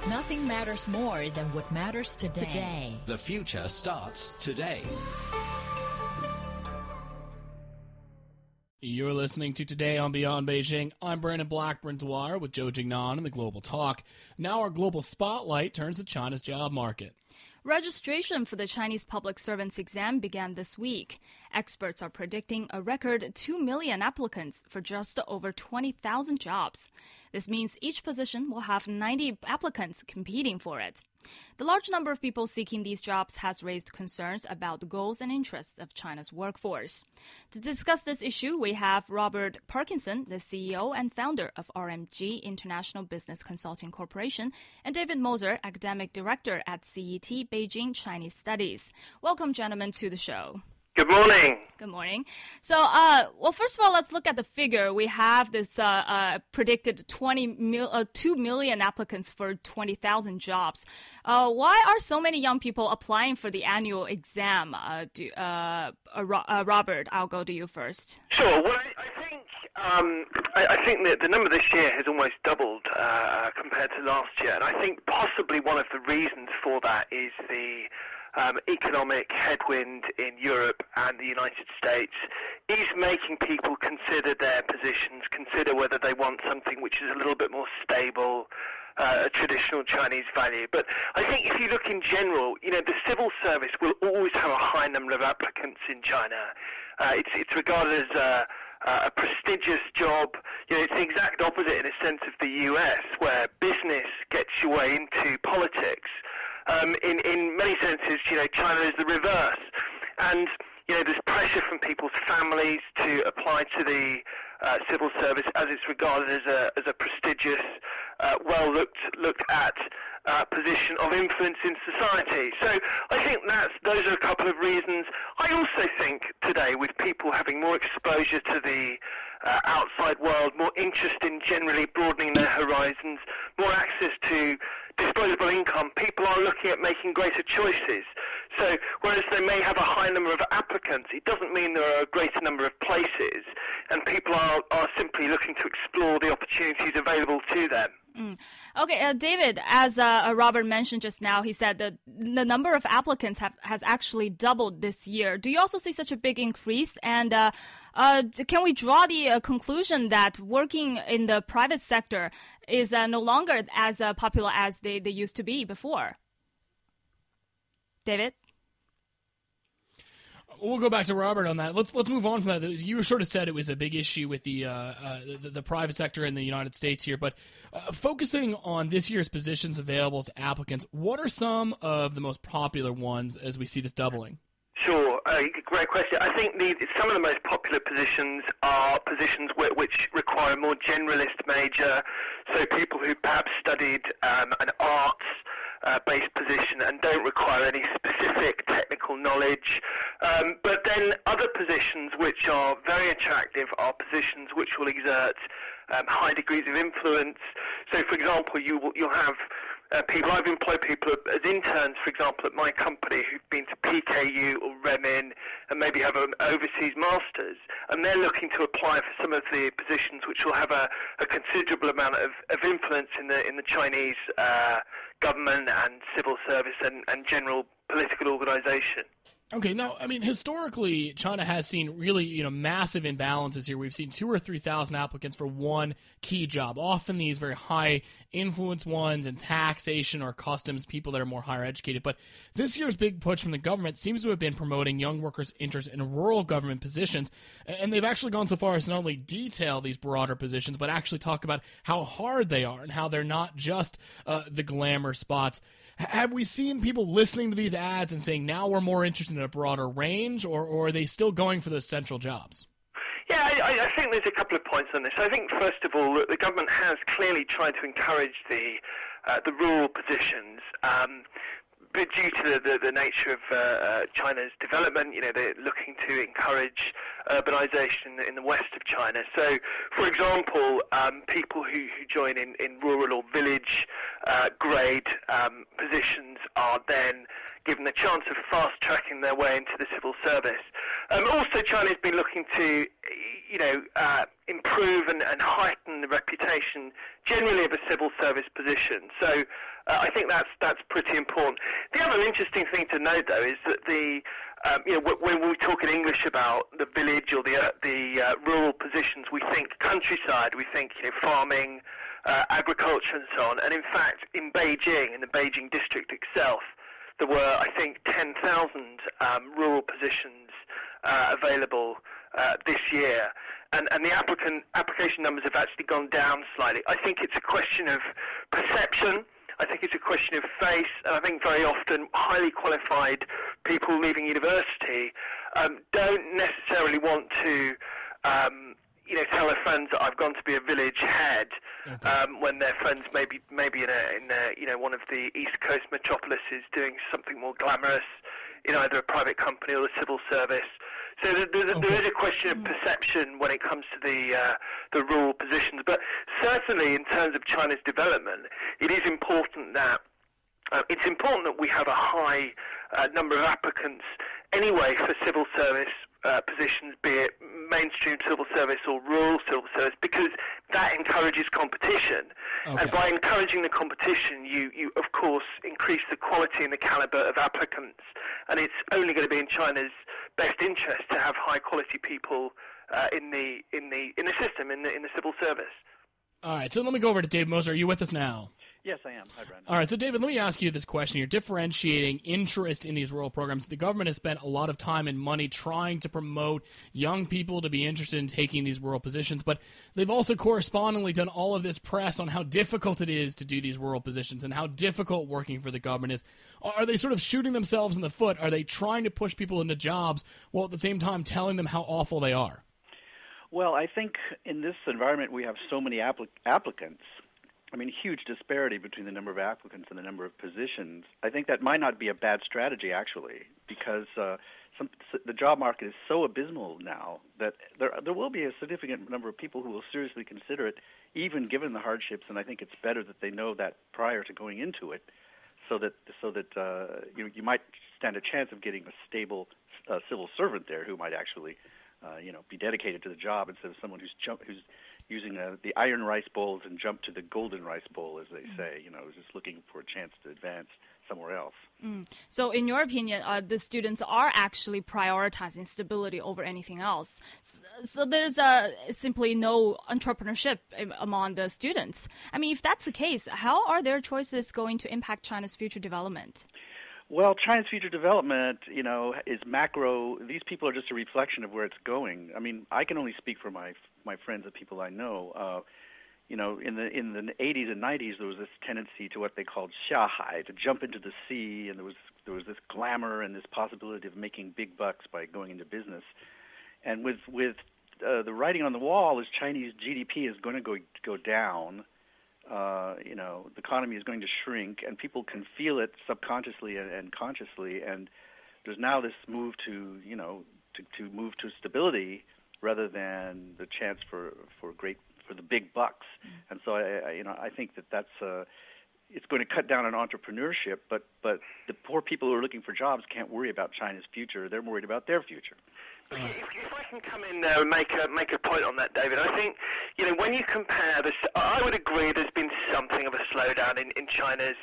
Nothing matters more than what matters today. The future starts today. You're listening to Today on Beyond Beijing. I'm Brandon Blackburn-Dwyer with Zhou Jingnan in the Global Talk. Now our global spotlight turns to China's job market. Registration for the Chinese public servants exam began this week. Experts are predicting a record 2 million applicants for just over 20,000 jobs. This means each position will have 90 applicants competing for it. The large number of people seeking these jobs has raised concerns about the goals and interests of China's workforce. To discuss this issue, we have Robert Parkinson, the CEO and founder of RMG International Business Consulting Corporation, and David Moser, academic director at CET Beijing Chinese Studies. Welcome, gentlemen, to the show. Good morning. Good morning. So, first of all, let's look at the figure. We have this predicted 2 million applicants for 20,000 jobs. Why are so many young people applying for the annual exam? Robert, I'll go to you first. Sure. Well, I think that the number this year has almost doubled compared to last year, and I think possibly one of the reasons for that is the economic headwind in Europe and the United States is making people consider their positions, consider whether they want something which is a little bit more stable, a traditional Chinese value. But I think if you look in general, the civil service will always have a high number of applicants in China. It's regarded as a prestigious job. It's the exact opposite in a sense of the US, where business gets your way into politics. In many senses, China is the reverse. And, there's pressure from people's families to apply to the civil service as it's regarded as a prestigious, well-looked at position of influence in society. So I think those are a couple of reasons. I also think today, with people having more exposure to the outside world, more interest in generally broadening their horizons, more access to disposable income, people are looking at making greater choices. So whereas they may have a high number of applicants, it doesn't mean there are a greater number of places, and people are simply looking to explore the opportunities available to them. Okay, David, as Robert mentioned just now, he said that the number of applicants has actually doubled this year. Do you also see such a big increase? And can we draw the conclusion that working in the private sector is no longer as popular as they used to be before? David? We'll go back to Robert on that. Let's move on from that. You sort of said it was a big issue with the private sector in the United States here, but focusing on this year's positions available to applicants, what are some of the most popular ones as we see this doubling? Sure, great question. I think some of the most popular positions are positions which require a more generalist major, so people who perhaps studied an arts based position and don't require any specific technical knowledge. But then other positions which are very attractive are positions which will exert high degrees of influence. So, for example, you'll have I've employed people as interns, for example, at my company who've been to PKU or Remin and maybe have an overseas master's, and they're looking to apply for some of the positions which will have a considerable amount of influence in the Chinese government and civil service and general political organization. Okay, now, historically, China has seen really, massive imbalances here. We've seen 2,000 or 3,000 applicants for one key job, often these very high influence ones in taxation or customs, people that are more higher educated. But this year's big push from the government seems to have been promoting young workers' interest in rural government positions, and they've actually gone so far as to not only detail these broader positions, but actually talk about how hard they are and how they're not just the glamour spots. Have we seen people listening to these ads and saying, now we're more interested in a broader range, or are they still going for those central jobs? Yeah, I think there's a couple of points on this. I think, first of all, the government has clearly tried to encourage the rural positions, but due to the nature of China's development, they're looking to encourage urbanization in the west of China. So, for example, people who join in rural or village grade positions are then given the chance of fast-tracking their way into the civil service. Also, China's been looking to improve and heighten the reputation generally of a civil service position. So I think that's pretty important. The other interesting thing to note, though, is that when we talk in English about the village or the rural positions, we think countryside, we think farming, agriculture, and so on. And in fact, in Beijing, in the Beijing district itself, there were, I think, 10,000 rural positions available this year, and the application numbers have actually gone down slightly. I think it's a question of perception. I think it's a question of face, and I think very often highly qualified people leaving university don't necessarily want to, tell their friends that I've gone to be a village head, when their friends maybe in one of the East Coast metropolises doing something more glamorous, in either a private company or the civil service. So there is a question of perception when it comes to the rural positions. But certainly in terms of China's development, it is important that we have a high number of applicants anyway for civil service positions, be it mainstream civil service or rural civil service, because that encourages competition. And by encouraging the competition, you of course increase the quality and the caliber of applicants. And it's only going to be in China's best interest to have high quality people in the system, in the civil service. All right, so let me go over to David Moser. Are you with us now? Yes, I am. Hi, Brandon. All right, so David, let me ask you this question. You're differentiating interest in these rural programs. The government has spent a lot of time and money trying to promote young people to be interested in taking these rural positions, but they've also correspondingly done all of this press on how difficult it is to do these rural positions and how difficult working for the government is. Are they sort of shooting themselves in the foot? Are they trying to push people into jobs while at the same time telling them how awful they are? Well, I think in this environment we have so many applicants. I mean, huge disparity between the number of applicants and the number of positions. I think that might not be a bad strategy, actually, because the job market is so abysmal now that there will be a significant number of people who will seriously consider it, even given the hardships. And I think it's better that they know that prior to going into it, so that you might stand a chance of getting a stable civil servant there who might actually be dedicated to the job instead of someone who's using the iron rice bowls and jump to the golden rice bowl, as they say, who's just looking for a chance to advance somewhere else. So in your opinion, the students are actually prioritizing stability over anything else. So there's simply no entrepreneurship among the students. I mean, if that's the case, how are their choices going to impact China's future development? Well, China's future development, is macro. These people are just a reflection of where it's going. I mean, I can only speak for my friends and people I know. In the 80s and 90s, there was this tendency to what they called xiahai, to jump into the sea, and there was this glamour and this possibility of making big bucks by going into business. And with the writing on the wall is Chinese GDP is going to go down. The economy is going to shrink, and people can feel it subconsciously and consciously. And there's now this move to move to stability rather than the chance for the big bucks. And so I think that's it's going to cut down on entrepreneurship. But the poor people who are looking for jobs can't worry about China's future; they're worried about their future. If I can come in there and make a point on that, David, I think when you compare this, I would agree there's been something of a slowdown in China's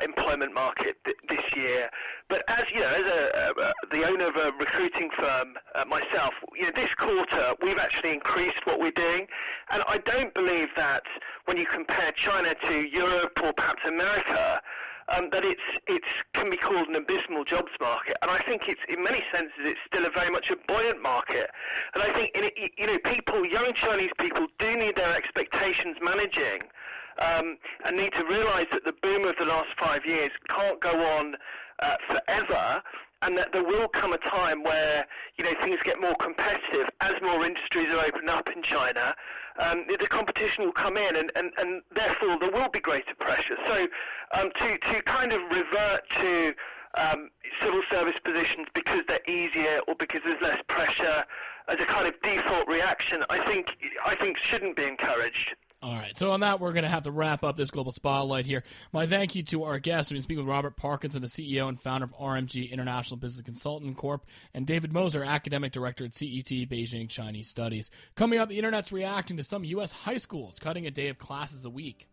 employment market this year. But as the owner of a recruiting firm myself, this quarter we've actually increased what we're doing, and I don't believe that when you compare China to Europe or perhaps America, that it can be called an abysmal jobs market, and I think it's in many senses it's still a very much a buoyant market. And I think young Chinese people do need their expectations managing, and need to realise that the boom of the last 5 years can't go on forever, and that there will come a time where things get more competitive as more industries are opened up in China. The competition will come in, and therefore there will be greater pressure. So to kind of revert to civil service positions because they're easier or because there's less pressure as a kind of default reaction, I think shouldn't be encouraged. All right, so on that, we're going to have to wrap up this Global Spotlight here. My thank you to our guests. We've been speaking with Robert Parkinson, the CEO and founder of RMG International Business Consultant Corp., and David Moser, academic director at CET Beijing Chinese Studies. Coming up, the Internet's reacting to some U.S. high schools cutting a day of classes a week.